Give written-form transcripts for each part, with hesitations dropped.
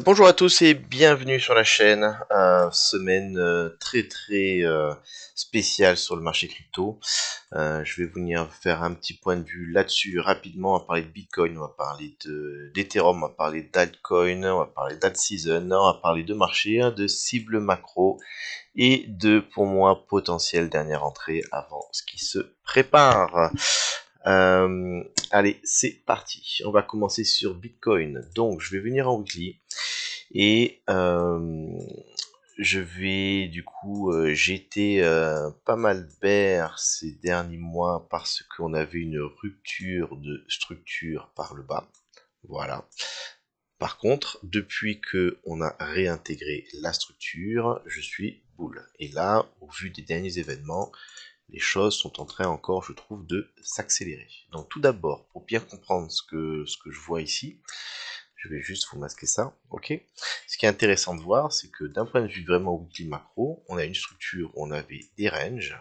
Bonjour à tous et bienvenue sur la chaîne. Semaine très spéciale sur le marché crypto. Je vais venir faire un petit point de vue là-dessus rapidement. On va parler de Bitcoin, on va parler d'Ethereum, on va parler d'altcoin, on va parler d'alt-season, on va parler de marché, de cible macro et de, pour moi, potentielle dernière entrée avant ce qui se prépare. Allez, c'est parti. On va commencer sur Bitcoin. Donc, je vais venir en weekly. Et je vais du coup, j'étais pas mal bear ces derniers mois parce qu'on avait une rupture de structure par le bas. Voilà. Par contre, depuis que on a réintégré la structure, je suis bull. Et là, au vu des derniers événements, les choses sont en train encore, je trouve, de s'accélérer. Donc tout d'abord, pour bien comprendre ce que je vois ici, je vais juste vous masquer ça, ok. Ce qui est intéressant de voir, c'est que d'un point de vue vraiment weekly macro, on a une structure où on avait des ranges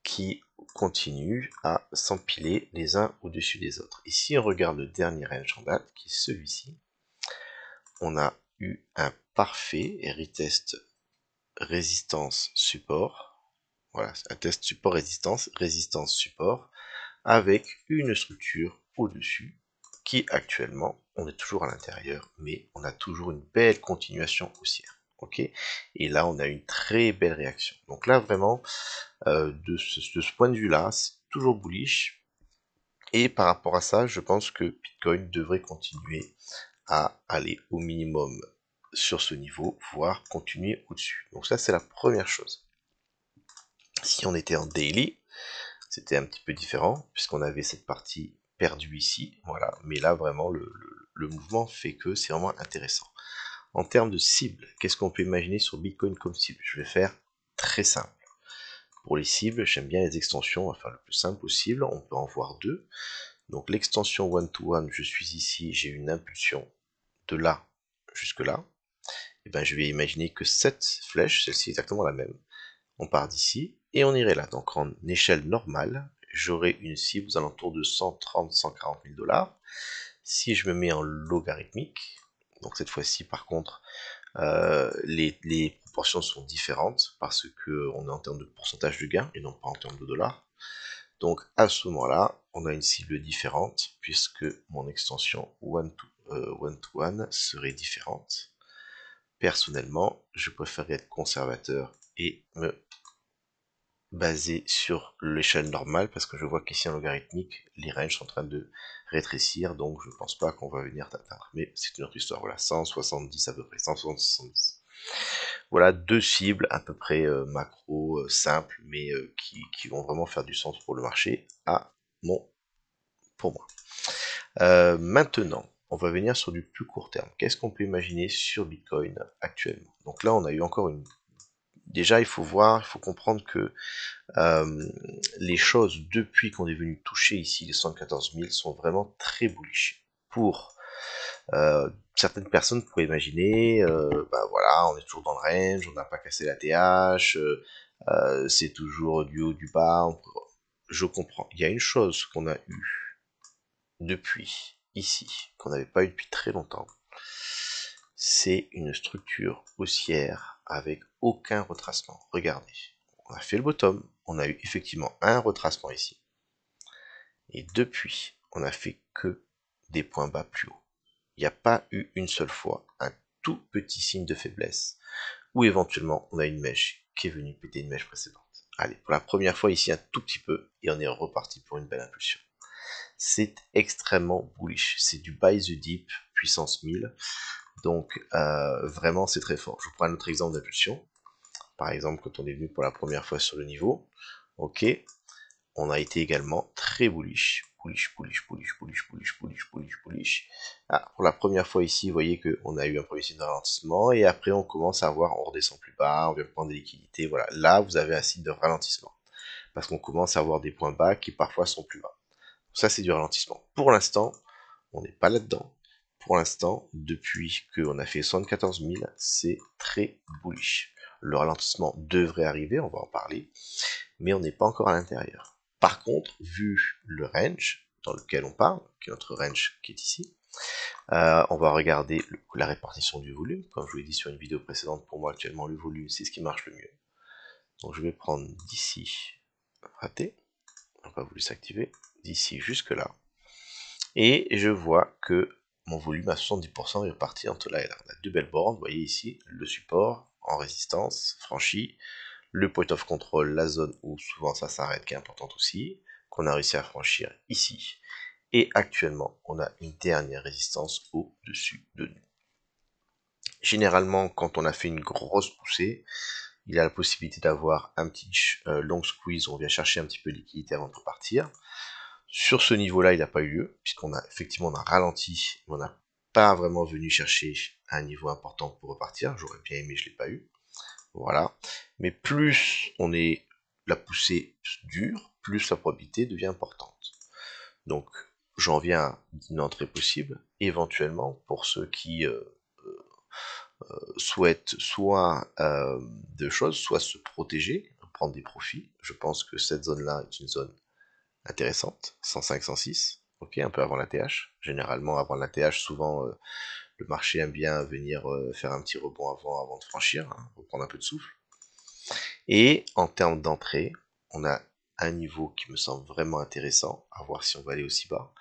qui continuent à s'empiler les uns au-dessus des autres. Et si on regarde le dernier range en date, qui est celui-ci, on a eu un parfait retest résistance support. Voilà, un test support résistance, résistance support, avec une structure au-dessus qui actuellement, on est toujours à l'intérieur, mais on a toujours une belle continuation haussière. Ok. Et là, on a une très belle réaction. Donc là, vraiment, de ce point de vue-là, c'est toujours bullish. Et par rapport à ça, je pense que Bitcoin devrait continuer à aller au minimum sur ce niveau, voire continuer au-dessus. Donc ça, c'est la première chose. Si on était en daily, c'était un petit peu différent, puisqu'on avait cette partie perdue ici, voilà, mais là vraiment le mouvement fait que c'est vraiment intéressant. En termes de cible, qu'est-ce qu'on peut imaginer sur Bitcoin comme cible? Je vais faire très simple. Pour les cibles, j'aime bien les extensions, on va faire le plus simple possible, on peut en voir deux. Donc l'extension one-to-one, je suis ici, j'ai une impulsion de là jusque là. Et ben je vais imaginer que cette flèche, celle-ci est exactement la même, on part d'ici et on irait là. Donc en échelle normale, j'aurai une cible aux alentours de 130-140 000 $. Si je me mets en logarithmique, donc cette fois-ci par contre, les proportions sont différentes parce que on est en termes de pourcentage de gain et non pas en termes de dollars. Donc à ce moment-là, on a une cible différente puisque mon extension one-to-one serait différente. Personnellement, je préfère être conservateur et me basé sur l'échelle normale parce que je vois qu'ici en logarithmique les ranges sont en train de rétrécir, donc je pense pas qu'on va venir t'atteindre, mais c'est une autre histoire. Voilà, 170 à peu près, 170. Voilà deux cibles à peu près macro simples, mais qui vont vraiment faire du sens pour le marché à pour moi. Maintenant, on va venir sur du plus court terme. Qu'est-ce qu'on peut imaginer sur Bitcoin actuellement? Donc là, on a eu encore une. Déjà, il faut voir, il faut comprendre que les choses, depuis qu'on est venu toucher ici les 74 000, sont vraiment très bullish. Pour certaines personnes pourraient imaginer, bah voilà, on est toujours dans le range, on n'a pas cassé la TH, c'est toujours du haut, du bas. Je comprends. Il y a une chose qu'on a eue depuis ici, qu'on n'avait pas eu depuis très longtemps, c'est une structure haussière avec aucun retracement. Regardez, on a fait le bottom, on a eu effectivement un retracement ici, et depuis, on a fait que des points bas plus haut. Il n'y a pas eu une seule fois un tout petit signe de faiblesse, ou éventuellement on a une mèche qui est venue péter une mèche précédente. Allez, pour la première fois ici un tout petit peu, et on est reparti pour une belle impulsion. C'est extrêmement bullish, c'est du buy the dip puissance 1000, donc vraiment c'est très fort. Je vous prends un autre exemple d'impulsion. Par exemple, quand on est venu pour la première fois sur le niveau, ok, on a été également très bullish. Bullish. Ah, pour la première fois ici, vous voyez qu'on a eu un premier signe de ralentissement, et après on commence à voir, on redescend plus bas, on vient prendre des liquidités, voilà. Là, vous avez un signe de ralentissement, parce qu'on commence à avoir des points bas qui parfois sont plus bas. Ça, c'est du ralentissement. Pour l'instant, on n'est pas là-dedans. Pour l'instant, depuis qu'on a fait 74 000, c'est très bullish. Le ralentissement devrait arriver, on va en parler, mais on n'est pas encore à l'intérieur. Par contre, vu le range dans lequel on parle, qui est notre range qui est ici, On va regarder la répartition du volume. Comme je vous l'ai dit sur une vidéo précédente, pour moi actuellement le volume c'est ce qui marche le mieux. Donc je vais prendre d'ici, raté, on n'a pas voulu s'activer, d'ici jusque là. Et je vois que mon volume à 70% est reparti entre là et là. On a deux belles bornes, vous voyez ici, le support en résistance franchi, le point of control, la zone où souvent ça s'arrête, qui est importante aussi, qu'on a réussi à franchir ici. Et actuellement, on a une dernière résistance au-dessus de nous. Généralement, quand on a fait une grosse poussée, il a la possibilité d'avoir un petit long squeeze où on vient chercher un petit peu de liquidité avant de repartir. Sur ce niveau-là, il n'a pas eu lieu, puisqu'on a effectivement on a ralenti, mais on n'a pas vraiment venu chercher un niveau important pour repartir. J'aurais bien aimé, je ne l'ai pas eu. Voilà. Mais plus on est la poussée dure, plus la probabilité devient importante. Donc j'en viens à une entrée possible, éventuellement pour ceux qui souhaitent soit deux choses, soit se protéger, prendre des profits. Je pense que cette zone-là est une zone intéressante, 105, 106, ok, un peu avant la TH. Généralement, avant la TH, souvent, le marché aime bien venir faire un petit rebond avant de franchir, hein, reprendre un peu de souffle. Et en termes d'entrée, on a un niveau qui me semble vraiment intéressant, à voir si on va aller aussi bas.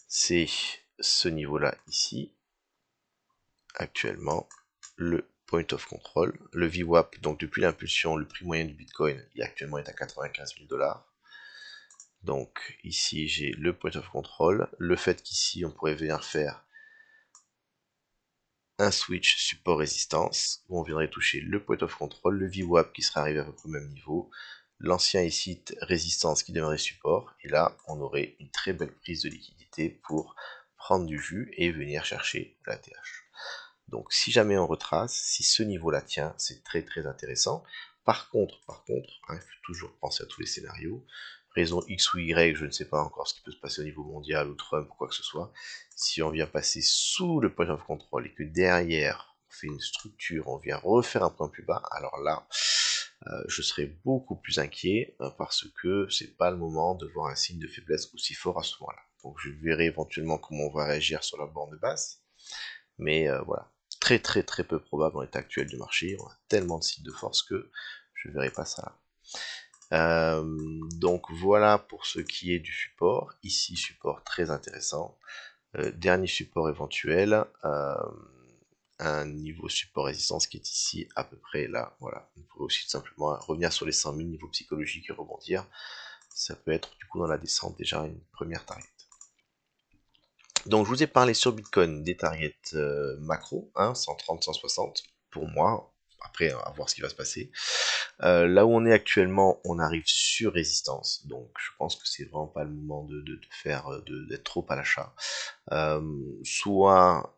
C'est ce niveau-là ici, actuellement, le point of control, le VWAP, donc depuis l'impulsion, le prix moyen du Bitcoin, il actuellement est à 95 000 $. Donc ici j'ai le point of control, le fait qu'ici on pourrait venir faire un switch support résistance, où on viendrait toucher le point of control, le VWAP qui serait arrivé à peu près au même niveau, l'ancien ici résistance qui deviendrait support, et là on aurait une très belle prise de liquidité pour prendre du jus et venir chercher la TH. Donc si jamais on retrace, si ce niveau-là tient, c'est très très intéressant. Par contre, hein, il faut toujours penser à tous les scénarios. Raison X ou Y, je ne sais pas encore ce qui peut se passer au niveau mondial ou Trump ou quoi que ce soit. Si on vient passer sous le point of control et que derrière on fait une structure, on vient refaire un point plus bas, alors là, je serais beaucoup plus inquiet parce que c'est pas le moment de voir un signe de faiblesse aussi fort à ce moment-là. Donc je verrai éventuellement comment on va réagir sur la borne basse. Mais voilà, très très très peu probable en l'état actuel du marché. On a tellement de signes de force que je ne verrai pas ça là. Donc voilà pour ce qui est du support. Ici, support très intéressant. Dernier support éventuel. Un niveau support résistance qui est ici à peu près là. Voilà, on pourrait aussi tout simplement revenir sur les 100 000 niveaux psychologiques et rebondir. Ça peut être du coup dans la descente déjà une première target. Donc je vous ai parlé sur Bitcoin des targets macro, hein, 130, 160 pour moi. Après, à voir ce qui va se passer. Là où on est actuellement, on arrive sur résistance. Donc je pense que c'est vraiment pas le moment de faire d'être trop à l'achat. Soit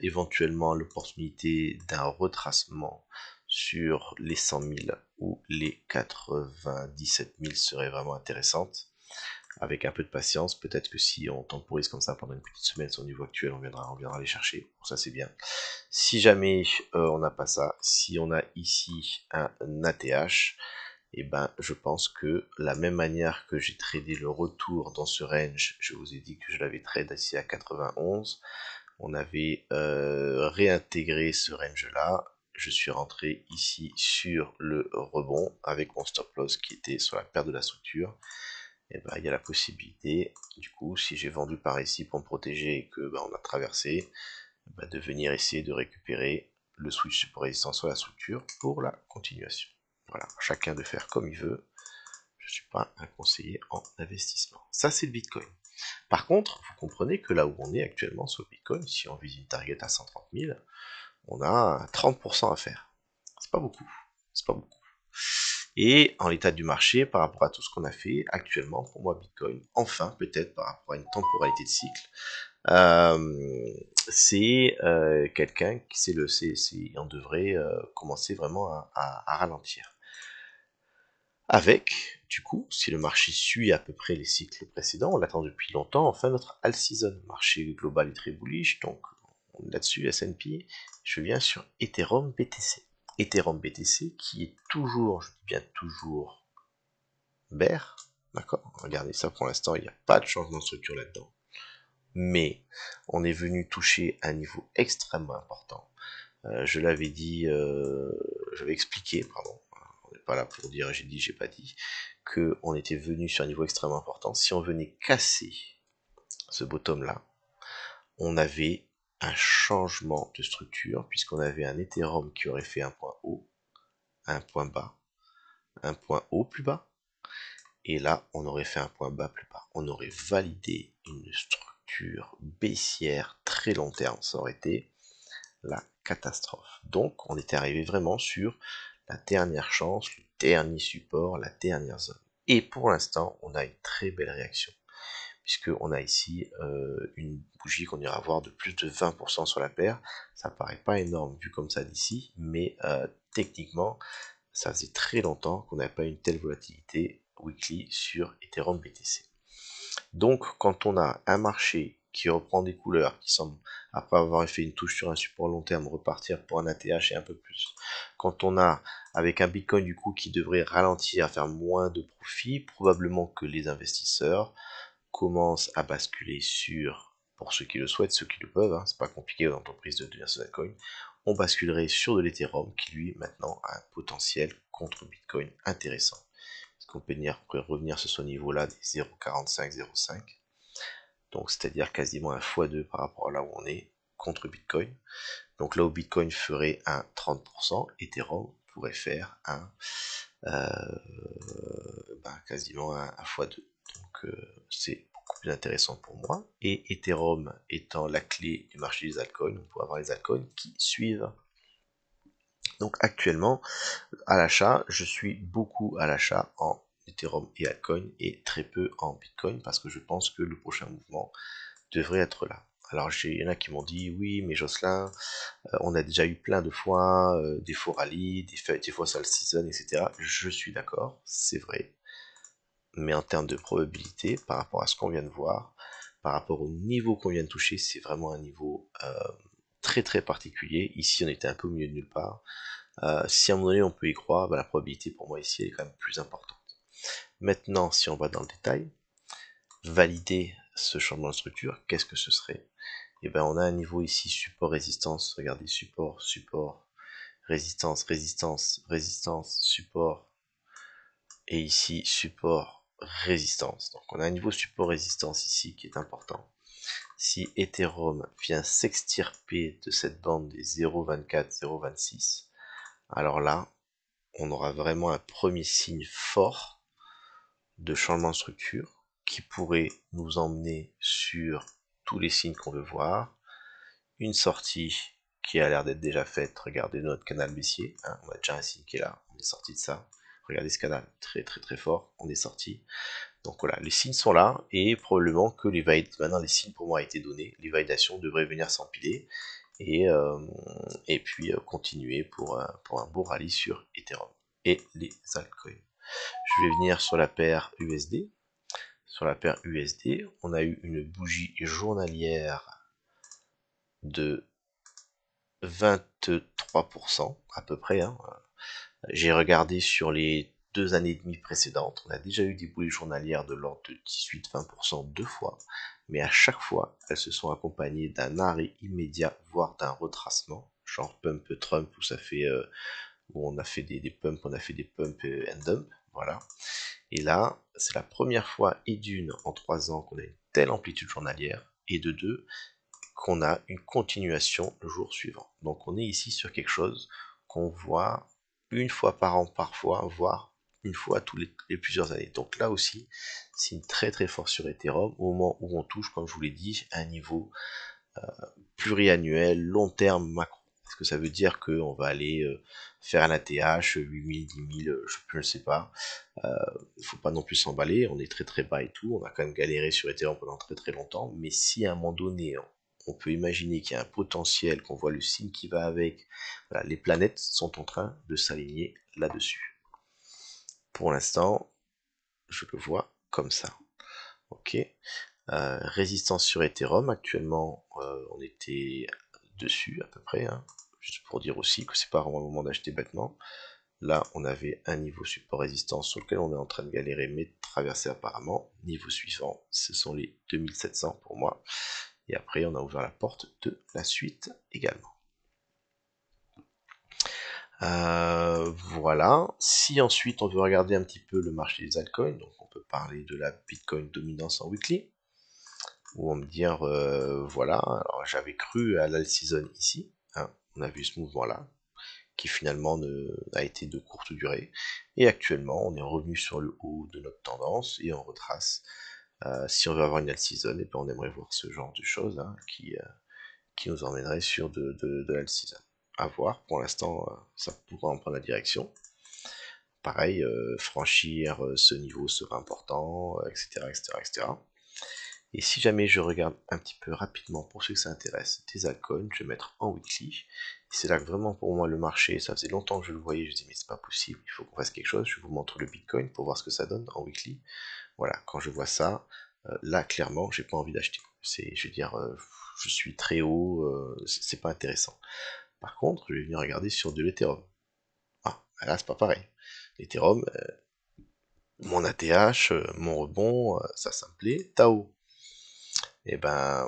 éventuellement l'opportunité d'un retracement sur les 100 000 ou les 97 000 serait vraiment intéressante. Avec un peu de patience, peut-être que si on temporise comme ça pendant une petite semaine sur le niveau actuel, on viendra les chercher. Pour ça, c'est bien. Si jamais on n'a pas ça, si on a ici un ATH, et ben, je pense que la même manière que j'ai tradé le retour dans ce range, je vous ai dit que je l'avais trade ici à 91, on avait réintégré ce range-là. Je suis rentré ici sur le rebond avec mon stop loss qui était sur la perte de la structure. Et ben, il y a la possibilité, du coup, si j'ai vendu par ici pour me protéger et que on a traversé, de venir essayer de récupérer le switch support résistance sur la structure pour la continuation. Voilà, chacun de faire comme il veut. Je ne suis pas un conseiller en investissement. Ça, c'est le Bitcoin. Par contre, vous comprenez que là où on est actuellement sur le Bitcoin, si on vise une target à 130 000, on a 30% à faire. C'est pas beaucoup. C'est pas beaucoup. Et en l'état du marché, par rapport à tout ce qu'on a fait, actuellement, pour moi, Bitcoin, enfin, peut-être par rapport à une temporalité de cycle, c'est quelqu'un qui on devrait commencer vraiment à ralentir. Avec, du coup, si le marché suit à peu près les cycles précédents, on l'attend depuis longtemps, enfin notre all season. Le marché global est très bullish, donc on est là-dessus, S&P. Je viens sur Ethereum BTC. Ethereum BTC qui est toujours, je dis bien toujours, bear, d'accord. Regardez ça pour l'instant, il n'y a pas de changement de structure là-dedans. mais on est venu toucher un niveau extrêmement important. Je l'avais dit, j'avais expliqué, pardon, on n'est pas là pour dire j'ai dit, j'ai pas dit, que on était venu sur un niveau extrêmement important. Si on venait casser ce bottom là, on avait un changement de structure, puisqu'on avait un Ethereum qui aurait fait un point haut, un point bas, un point haut plus bas, et là on aurait fait un point bas plus bas. On aurait validé une structure baissière très long terme, ça aurait été la catastrophe. Donc on était arrivé vraiment sur la dernière chance, le dernier support, la dernière zone. Et pour l'instant, on a une très belle réaction, puisqu'on a ici une bougie qu'on ira voir de plus de 20% sur la paire. Ça paraît pas énorme vu comme ça d'ici, mais techniquement, ça faisait très longtemps qu'on n'avait pas une telle volatilité weekly sur Ethereum BTC. Donc, quand on a un marché qui reprend des couleurs, qui semble, après avoir fait une touche sur un support long terme, repartir pour un ATH et un peu plus. Quand on a, avec un Bitcoin du coup qui devrait ralentir, faire moins de profit, probablement que les investisseurs commencent à basculer sur, pour ceux qui le souhaitent, ceux qui le peuvent, hein, c'est pas compliqué aux entreprises de devenir sur Bitcoin, on basculerait sur de l'Ethereum qui lui maintenant a un potentiel contre Bitcoin intéressant. Parce qu'on peut revenir sur ce niveau-là des 0,45, 0,5. Donc c'est-à-dire quasiment un x2 par rapport à là où on est contre Bitcoin. Donc là où Bitcoin ferait un 30%, Ethereum pourrait faire un quasiment un x2. Donc c'est beaucoup plus intéressant pour moi. Et Ethereum étant la clé du marché des altcoins, on peut avoir les altcoins qui suivent. Donc actuellement, à l'achat, je suis beaucoup à l'achat en Ethereum et altcoin et très peu en Bitcoin parce que je pense que le prochain mouvement devrait être là. Alors il y en a qui m'ont dit oui mais Jocelyn, on a déjà eu plein de fois des faux rallyes, des fois ça le season, etc. Je suis d'accord, c'est vrai. Mais en termes de probabilité, par rapport à ce qu'on vient de voir, par rapport au niveau qu'on vient de toucher, c'est vraiment un niveau très très particulier. Ici on était un peu au milieu de nulle part. Si à un moment donné on peut y croire, la probabilité pour moi ici elle est quand même plus importante. Maintenant, si on va dans le détail, valider ce changement de structure, qu'est-ce que ce serait? Et ben on a un niveau ici support résistance, regardez support, support, résistance, résistance, résistance, support, et ici support, résistance. Donc on a un niveau support résistance ici qui est important. Si Ethereum vient s'extirper de cette bande des 0,24, 0,26, alors là, on aura vraiment un premier signe fort de changement de structure qui pourrait nous emmener sur tous les signes qu'on veut voir. Une sortie qui a l'air d'être déjà faite. Regardez notre canal baissier, hein, on a déjà un signe qui est là, on est sorti de ça. Regardez ce canal, très très très fort, on est sorti. Donc voilà, les signes sont là et probablement que maintenant les signes pour moi ont été donnés, les validations devraient venir s'empiler et puis continuer pour un beau rallye sur Ethereum et les altcoins. Je vais venir sur la paire USD. Sur la paire USD, on a eu une bougie journalière de 23% à peu près. Hein. J'ai regardé sur les 2 années et demie précédentes, on a déjà eu des bougies journalières de l'ordre de 18-20% 2 fois, mais à chaque fois, elles se sont accompagnées d'un arrêt immédiat, voire d'un retracement, genre pump Trump où ça fait où on a fait des pumps, on a fait des pumps and dump, voilà. Et là, c'est la première fois et d'une en 3 ans qu'on a une telle amplitude journalière, et de deux, qu'on a une continuation le jour suivant. Donc on est ici sur quelque chose qu'on voit une fois par an parfois, voire une fois tous les plusieurs années. Donc là aussi, c'est une très très forte sur Ethereum au moment où on touche, comme je vous l'ai dit, un niveau pluriannuel, long terme macro. Est-ce que ça veut dire qu'on va aller faire un ATH, 8000, 10 000, je ne sais pas. Il faut pas non plus s'emballer, on est très très bas et tout, on a quand même galéré sur Ethereum pendant très très longtemps, mais si à un moment donné, on peut imaginer qu'il y a un potentiel, qu'on voit le signe qui va avec, voilà, les planètes sont en train de s'aligner là-dessus. Pour l'instant, je le vois comme ça. Ok. Résistance sur Ethereum, actuellement, on était dessus à peu près, hein, juste pour dire aussi que c'est pas vraiment le moment d'acheter bêtement. Là, on avait un niveau support résistance sur lequel on est en train de galérer, mais de traverser apparemment. Niveau suivant, ce sont les 2700 pour moi. Et après, on a ouvert la porte de la suite également. Voilà. Si ensuite on veut regarder un petit peu le marché des altcoins, donc on peut parler de la Bitcoin dominance en weekly, où on me dire, voilà, alors j'avais cru à l'alt season ici, hein, on a vu ce mouvement-là, qui finalement a été de courte durée, et actuellement on est revenu sur le haut de notre tendance, et on retrace. Si on veut avoir une alt season, et ben on aimerait voir ce genre de choses, hein, qui nous emmènerait sur de l'alt season. À voir, pour l'instant, ça pourra en prendre la direction. Pareil, franchir ce niveau sera important, etc., etc., etc. Et si jamais je regarde un petit peu rapidement, pour ceux que ça intéresse, des altcoins, je vais mettre en weekly. C'est là que vraiment pour moi le marché, ça faisait longtemps que je le voyais, je me dis mais c'est pas possible, il faut qu'on fasse quelque chose. Je vous montre le Bitcoin pour voir ce que ça donne en weekly. Voilà, quand je vois ça, là clairement, j'ai pas envie d'acheter. Je veux dire, je suis très haut, c'est pas intéressant. Par contre, je vais venir regarder sur de l'Ethereum. Ah, là c'est pas pareil. L'Ethereum, mon ATH, mon rebond, ça me plaît. Tao, et ben,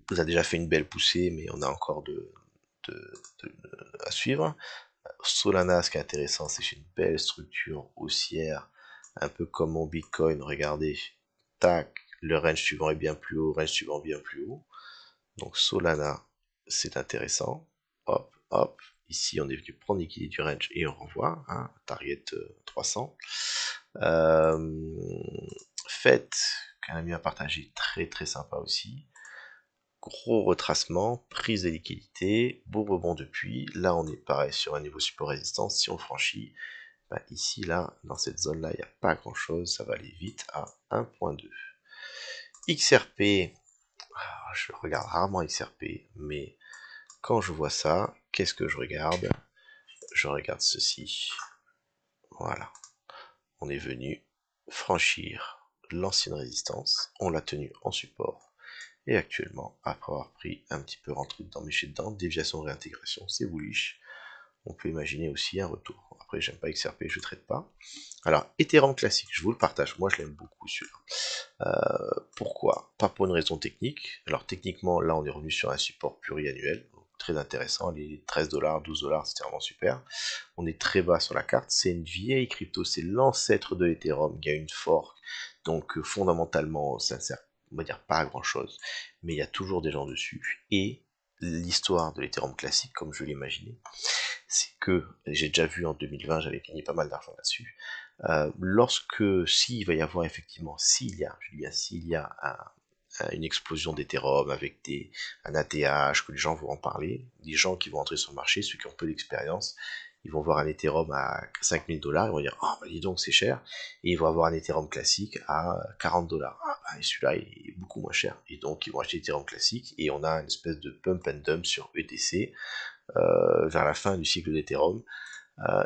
vous a déjà fait une belle poussée, mais on a encore de- à suivre. Solana, ce qui est intéressant, c'est que c'est une belle structure haussière, un peu comme mon Bitcoin. Regardez, tac, le range suivant est bien plus haut, range suivant bien plus haut. Donc Solana, c'est intéressant. Hop, hop. Ici, on est venu prendre l'équilibre du range et on renvoie. Hein, target 300. Faites qu'un ami a partagé, très très sympa aussi. Gros retracement, prise de liquidité, beau rebond depuis. Là, on est pareil sur un niveau support résistance. Si on franchit, bah ici, là, dans cette zone-là, il n'y a pas grand-chose. Ça va aller vite à 1.2. XRP, je regarde rarement XRP, mais quand je vois ça, qu'est-ce que je regarde? Je regarde ceci. Voilà. On est venu franchir l'ancienne résistance. On l'a tenu en support. Et actuellement, après avoir pris un petit peu rentré dedans, méché dedans, déviation, réintégration, c'est bullish. On peut imaginer aussi un retour. Après, j'aime pas XRP, je traite pas. Alors, Ethereum classique, je vous le partage. Moi, je l'aime beaucoup celui-là. Pourquoi? Pas pour une raison technique. Alors, techniquement, là, on est revenu sur un support pluriannuel. Très intéressant. Les 13 $, 12 $, c'était vraiment super. On est très bas sur la carte. C'est une vieille crypto. C'est l'ancêtre de l'Ethereum. Il y a une fork. Donc, fondamentalement, ça ne sert, on va dire, pas à grand chose. Mais il y a toujours des gens dessus. Et l'histoire de l'Ethereum classique, comme je l'imaginais, c'est que, j'ai déjà vu en 2020, j'avais gagné pas mal d'argent là-dessus, lorsque, s'il va y avoir effectivement, s'il y a, je dis bien s'il y a une explosion d'Ethereum avec un ATH, que les gens vont en parler, des gens qui vont entrer sur le marché, ceux qui ont peu d'expérience, ils vont voir un Ethereum à 5000 $, ils vont dire, oh, bah dis donc, c'est cher, et ils vont avoir un Ethereum classique à 40 $. Ah, bah, et celui-là est beaucoup moins cher, et donc ils vont acheter l'Ethereum classique, et on a une espèce de pump and dump sur ETC, vers la fin du cycle d'Ethereum.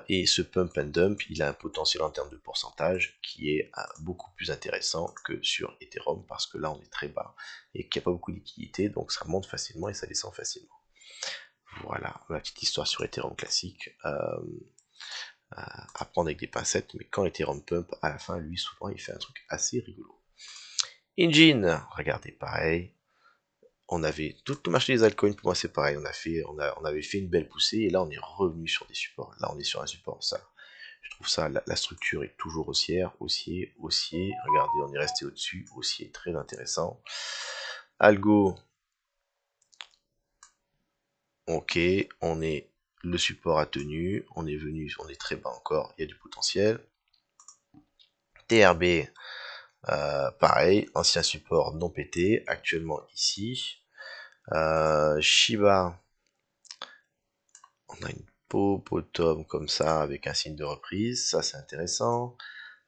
Et ce pump and dump, il a un potentiel en termes de pourcentage qui est beaucoup plus intéressant que sur Ethereum parce que là on est très bas et qu'il n'y a pas beaucoup de liquidité, donc ça monte facilement et ça descend facilement. Voilà, ma petite histoire sur Ethereum classique. À prendre avec des pincettes, mais quand Ethereum pump, à la fin, lui, souvent, il fait un truc assez rigolo. Engine, regardez, pareil, on avait tout le marché des altcoins, pour moi c'est pareil, on avait fait une belle poussée et là on est revenu sur des supports. Là on est sur un support, ça. Je trouve ça, la structure est toujours haussière, haussier, haussier. Regardez, on est resté au-dessus, haussier, très intéressant. Algo, ok, on est le support a tenu, on est venu, on est très bas encore, il y a du potentiel. TRB, pareil, ancien support non pété, actuellement ici. Shiba, on a une bottom comme ça avec un signe de reprise, ça c'est intéressant.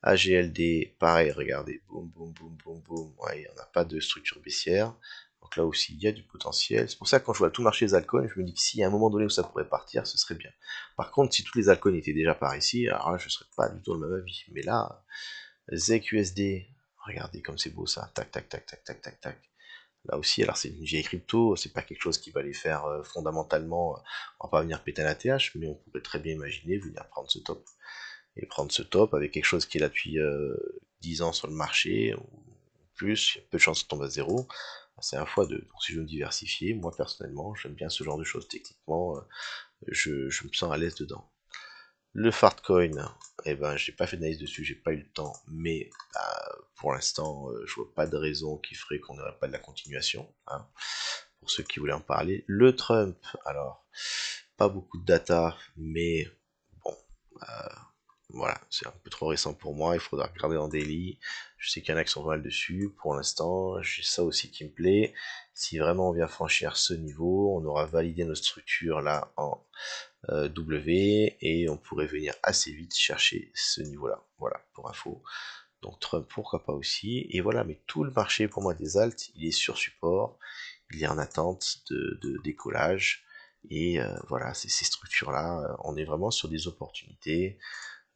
AGLD, pareil, regardez, boum, boum, boum, boum, boum, ouais, on n'a pas de structure baissière, donc là aussi il y a du potentiel. C'est pour ça que quand je vois tout le marché des altcoins, je me dis que s'il y a un moment donné où ça pourrait partir, ce serait bien. Par contre, si tous les altcoins étaient déjà par ici, alors là je serais pas du tout dans le même avis. Mais là, ZQSD, regardez comme c'est beau ça, tac, tac, tac, tac, tac, tac, tac. Là aussi, alors c'est une vieille crypto, c'est pas quelque chose qui va les faire fondamentalement, on va pas venir péter la TH, mais on pourrait très bien imaginer venir prendre ce top. Et prendre ce top avec quelque chose qui est là depuis 10 ans sur le marché, ou plus, il y a peu de chances que tombe à zéro. C'est un x2. Donc si je veux me diversifier, moi personnellement, j'aime bien ce genre de choses. Techniquement, je me sens à l'aise dedans. Le Fartcoin, eh ben, j'ai pas fait d'analyse dessus, j'ai pas eu le temps, mais pour l'instant, je vois pas de raison qui ferait qu'on n'aurait pas de la continuation, hein, pour ceux qui voulaient en parler. Le Trump, alors, pas beaucoup de data, mais bon, voilà, c'est un peu trop récent pour moi, il faudra regarder en daily. Je sais qu'il y en a qui sont pas mal dessus. Pour l'instant, j'ai ça aussi qui me plaît. Si vraiment on vient franchir ce niveau, on aura validé notre structure là en W et on pourrait venir assez vite chercher ce niveau-là. Voilà, pour info. Donc Trump, pourquoi pas aussi. Et voilà, mais tout le marché pour moi des alts, il est sur support, il est en attente de décollage. Et voilà, ces structures-là, on est vraiment sur des opportunités.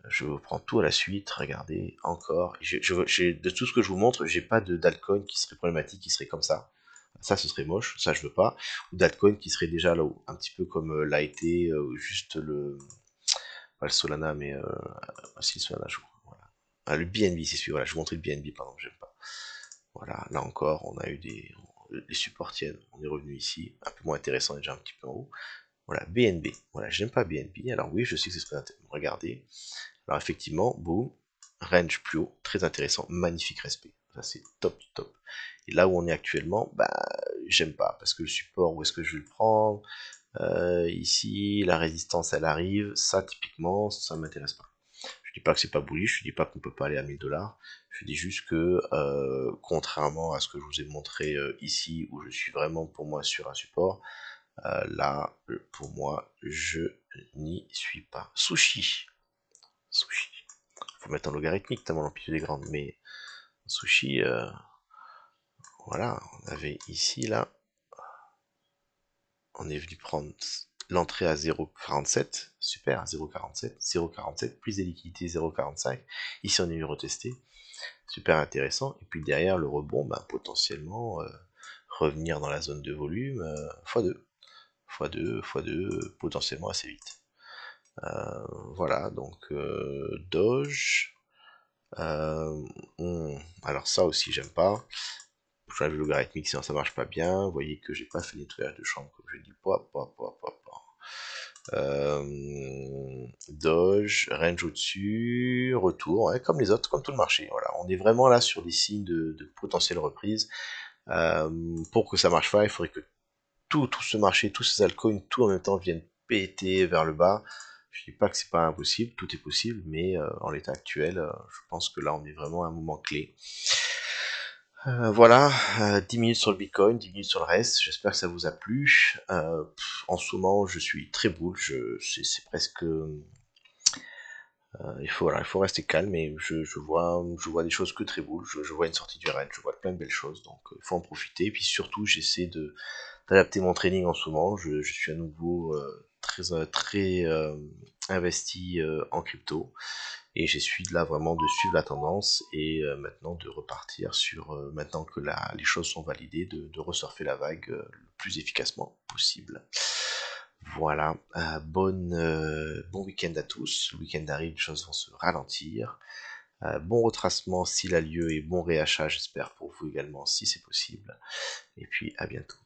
Je vous prends tout à la suite, regardez, encore. De tout ce que je vous montre, j'ai pas d'altcoin qui serait problématique, qui serait comme ça. Ça, ce serait moche, ça je veux pas. Ou d'altcoin qui serait déjà là, un petit peu comme l'a été juste pas le Solana, mais si le Solana, je crois. Voilà. Ah, le BNB, c'est celui, voilà, je vous montrais le BNB, pardon, j'aime pas. Voilà, là encore, on a eu les supports tiennent, on est revenu ici, un peu moins intéressant, déjà un petit peu en haut. Voilà, BNB, voilà, j'aime pas BNB, alors oui, je sais que c'est très intéressant, regardez, alors effectivement, boum, range plus haut, très intéressant, magnifique respect. Ça c'est top top. Et là où on est actuellement, bah j'aime pas, parce que le support, où est-ce que je vais le prendre? Ici, la résistance elle arrive, ça typiquement, ça m'intéresse pas. Je dis pas que c'est pas bullish, je dis pas qu'on peut pas aller à 1000 $, je dis juste que contrairement à ce que je vous ai montré ici, où je suis vraiment pour moi sur un support, là, pour moi, je n'y suis pas. Sushi. Sushi. Faut mettre en logarithmique tellement l'amplitude est grande, mais sushi, voilà, on avait ici, là, on est venu prendre l'entrée à 0,47, super, 0,47, 0,47, plus des liquidités 0,45, ici on est venu retester, super intéressant, et puis derrière le rebond, bah, potentiellement, revenir dans la zone de volume, x2, x2, x2, potentiellement assez vite. Voilà, donc Doge, alors ça aussi j'aime pas. J'enlève le logarithmique sinon ça marche pas bien. Vous voyez que j'ai pas fait le nettoyage de chambre comme je dis. Doge, range au-dessus, retour, ouais, comme les autres, comme tout le marché. Voilà, on est vraiment là sur des signes de potentielle reprise. Pour que ça marche pas, il faudrait que tout ce marché, tous ces altcoins, tout en même temps viennent péter vers le bas. Je dis pas que c'est pas impossible, tout est possible, mais en l'état actuel, je pense que là on est vraiment à un moment clé. Voilà, 10 minutes sur le Bitcoin, 10 minutes sur le reste, j'espère que ça vous a plu. En ce moment, je suis très bull, c'est presque... voilà, il faut rester calme, et je vois des choses que très bull, je vois une sortie du range, je vois plein de belles choses, donc il faut en profiter, et puis surtout, j'essaie d'adapter mon trading en ce moment, je suis à nouveau très investi en crypto, et j'essaie là vraiment de suivre la tendance et maintenant de repartir sur, maintenant que les choses sont validées, de resurfer la vague le plus efficacement possible. Voilà, bon week-end à tous. Le week-end arrive, les choses vont se ralentir. Bon retracement s'il a lieu et bon réachat, j'espère pour vous également si c'est possible. Et puis à bientôt.